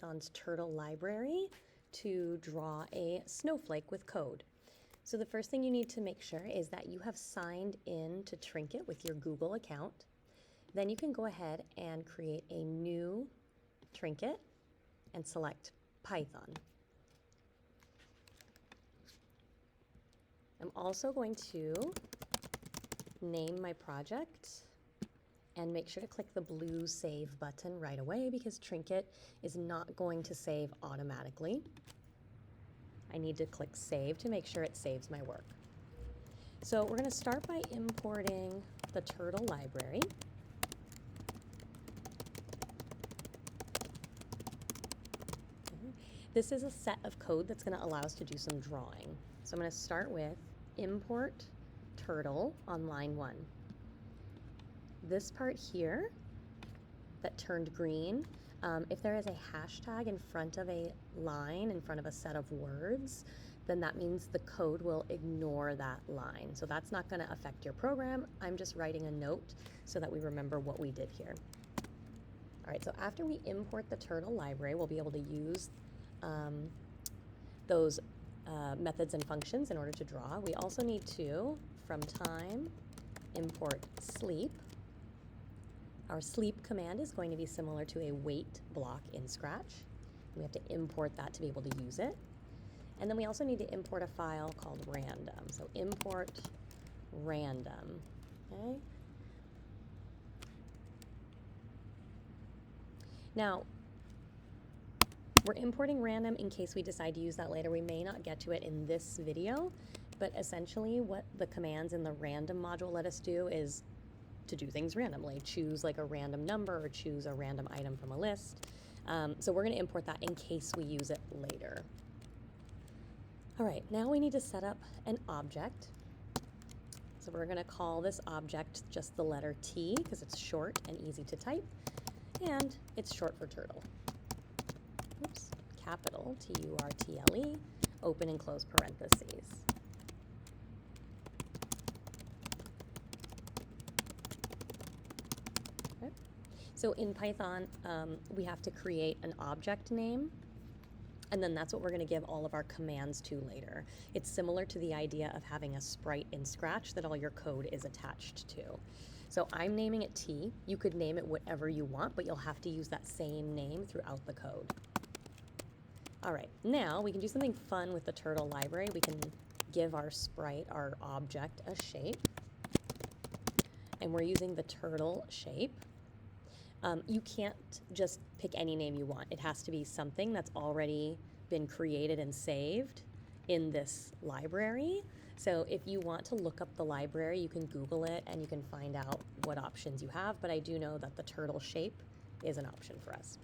Python's turtle library to draw a snowflake with code. So the first thing you need to make sure is that you have signed in to Trinket with your Google account. Then you can go ahead and create a new Trinket and select Python. I'm also going to name my project and make sure to click the blue Save button right away because Trinket is not going to save automatically. I need to click Save to make sure it saves my work. So we're going to start by importing the turtle library. This is a set of code that's going to allow us to do some drawing. So I'm going to start with import turtle on line 1. This part here that turned green, if there is a hashtag in front of a line, in front of a set of words, then that means the code will ignore that line. So that's not going to affect your program. I'm just writing a note so that we remember what we did here. All right, so after we import the turtle library, we'll be able to use those methods and functions in order to draw. We also need to, from time, import sleep. Our sleep command is going to be similar to a wait block in Scratch. We have to import that to be able to use it. And then we also need to import a file called random. So import random, okay? Now, we're importing random in case we decide to use that later. We may not get to it in this video, but essentially what the commands in the random module let us do is to do things randomly. Choose like a random number or choose a random item from a list. So we're going to import that in case we use it later. All right, now we need to set up an object. So we're going to call this object just the letter T because it's short and easy to type, and it's short for turtle. Oops, capital T-U-R-T-L-E, open and close parentheses. Okay. So in Python, we have to create an object name, and then that's what we're going to give all of our commands to later. It's similar to the idea of having a sprite in Scratch that all your code is attached to. So I'm naming it T. You could name it whatever you want, but you'll have to use that same name throughout the code. All right, now we can do something fun with the turtle library. We can give our sprite, our object, a shape. And we're using the turtle shape. You can't just pick any name you want. It has to be something that's already been created and saved in this library. So if you want to look up the library, you can Google it and you can find out what options you have, but I do know that the turtle shape is an option for us.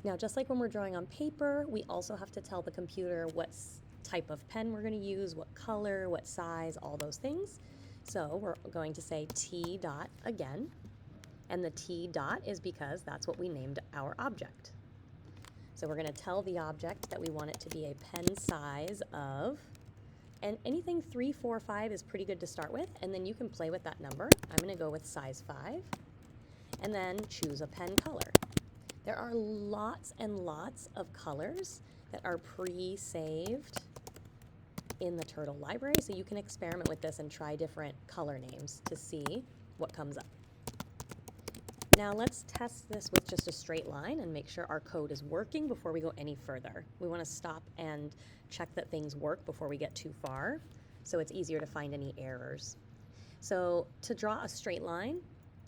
Now, just like when we're drawing on paper, we also have to tell the computer what type of pen we're going to use, what color, what size, all those things. So we're going to say T dot again. And the T dot is because that's what we named our object. So we're going to tell the object that we want it to be a pen size of, and anything 3, 4, 5 is pretty good to start with, and then you can play with that number. I'm going to go with size 5, and then choose a pen color. There are lots and lots of colors that are pre-saved in the turtle library, so you can experiment with this and try different color names to see what comes up. Now let's test this with just a straight line and make sure our code is working before we go any further. We want to stop and check that things work before we get too far, so it's easier to find any errors. So to draw a straight line,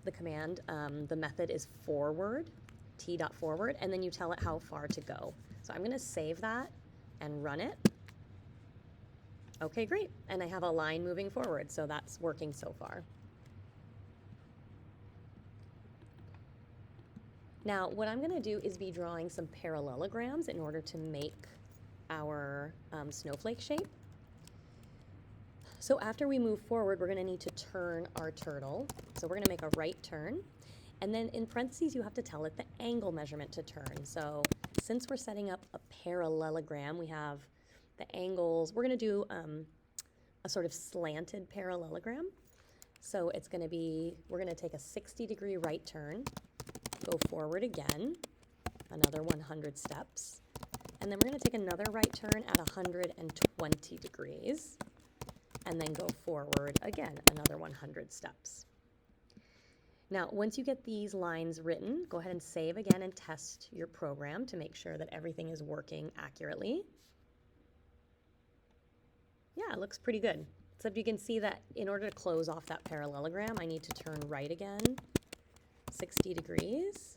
the command, the method is forward, t.forward, and then you tell it how far to go. So I'm going to save that and run it. Okay, great. And I have a line moving forward, so that's working so far. Now, what I'm going to do is be drawing some parallelograms in order to make our snowflake shape. So after we move forward, we're going to need to turn our turtle. So we're going to make a right turn. And then in parentheses, you have to tell it the angle measurement to turn. So since we're setting up a parallelogram, we have the angles. We're going to do a sort of slanted parallelogram. So it's going to be, we're going to take a 60-degree right turn, go forward again, another 100 steps. And then we're going to take another right turn at 120 degrees, and then go forward again, another 100 steps. Now, once you get these lines written, go ahead and save again and test your program to make sure that everything is working accurately. Yeah, it looks pretty good. Except you can see that in order to close off that parallelogram, I need to turn right again, 60 degrees.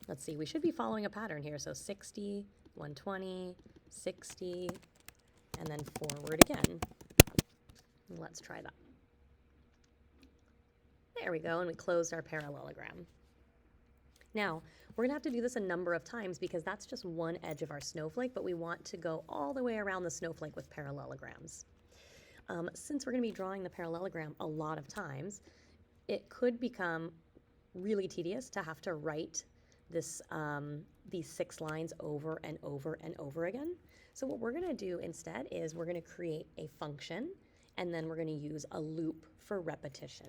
Let's see, we should be following a pattern here. So 60, 120, 60, and then forward again. Let's try that. There we go, and we closed our parallelogram. Now, we're going to have to do this a number of times because that's just one edge of our snowflake, but we want to go all the way around the snowflake with parallelograms. Since we're going to be drawing the parallelogram a lot of times, it could become really tedious to have to write this, these 6 lines over and over and over again. So what we're going to do instead is we're going to create a function, and then we're going to use a loop for repetition.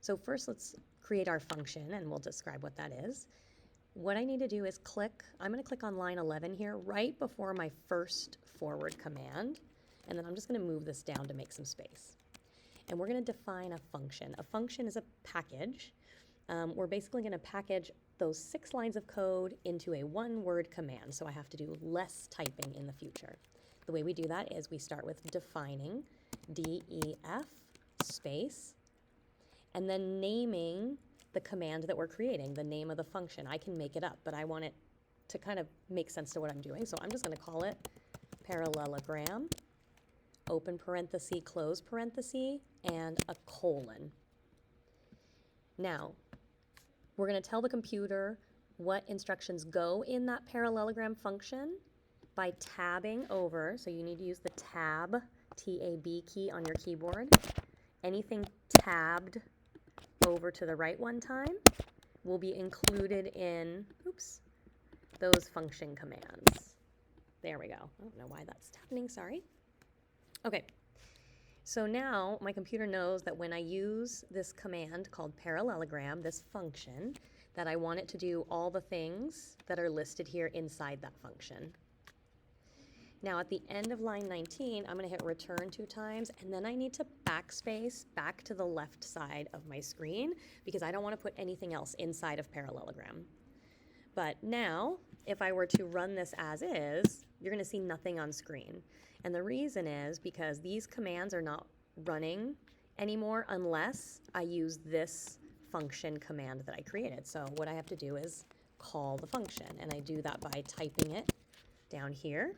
So first let's create our function, and we'll describe what that is. What I need to do is I'm going to click on line 11 here right before my first forward command, and then I'm just going to move this down to make some space. And we're going to define a function. A function is a package. We're basically going to package those 6 lines of code into a 1-word command, so I have to do less typing in the future. The way we do that is we start with defining, DEF space, and then naming the command that we're creating, the name of the function. I can make it up, but I want it to kind of make sense to what I'm doing, so I'm just going to call it parallelogram, open parenthesis, close parenthesis, and a colon. Now, we're going to tell the computer what instructions go in that parallelogram function by tabbing over, so you need to use the tab, T-A-B key on your keyboard. Anything tabbed over to the right one time will be included in, those function commands. There we go. I don't know why that's happening, sorry. Okay, so now my computer knows that when I use this command called parallelogram, this function, that I want it to do all the things that are listed here inside that function. Now at the end of line 19, I'm going to hit return 2 times, and then I need to backspace back to the left side of my screen because I don't want to put anything else inside of parallelogram. But now, if I were to run this as is, you're going to see nothing on screen. And the reason is because these commands are not running anymore unless I use this function command that I created. So what I have to do is call the function, and I do that by typing it down here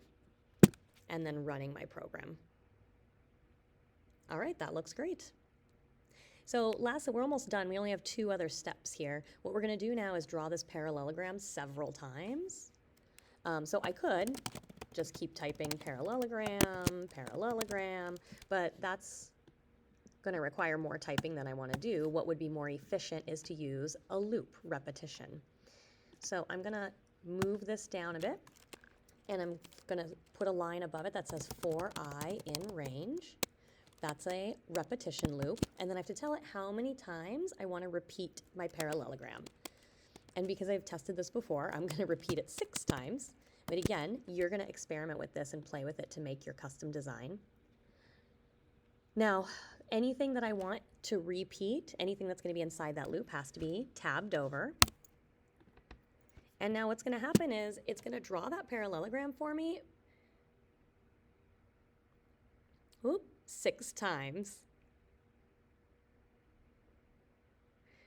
and then running my program. All right, that looks great. So lastly, we're almost done. We only have 2 other steps here. What we're going to do now is draw this parallelogram several times. So I could just keep typing parallelogram, parallelogram, but that's going to require more typing than I want to do. What would be more efficient is to use a loop, repetition. So I'm going to move this down a bit, and I'm going to put a line above it that says for I in range. That's a repetition loop, and then I have to tell it how many times I want to repeat my parallelogram. And because I've tested this before, I'm going to repeat it 6 times. But again, you're going to experiment with this and play with it to make your custom design. Now, anything that I want to repeat, anything that's going to be inside that loop has to be tabbed over. And now what's going to happen is it's going to draw that parallelogram for me 6 times.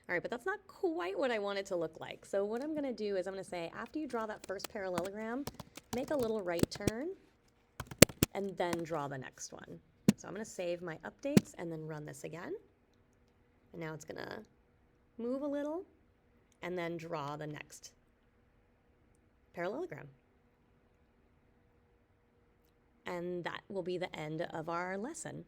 All right, but that's not quite what I want it to look like. So what I'm going to do is I'm going to say, after you draw that first parallelogram, make a little right turn and then draw the next one. So I'm going to save my updates and then run this again. And now it's going to move a little and then draw the next parallelogram. And that will be the end of our lesson.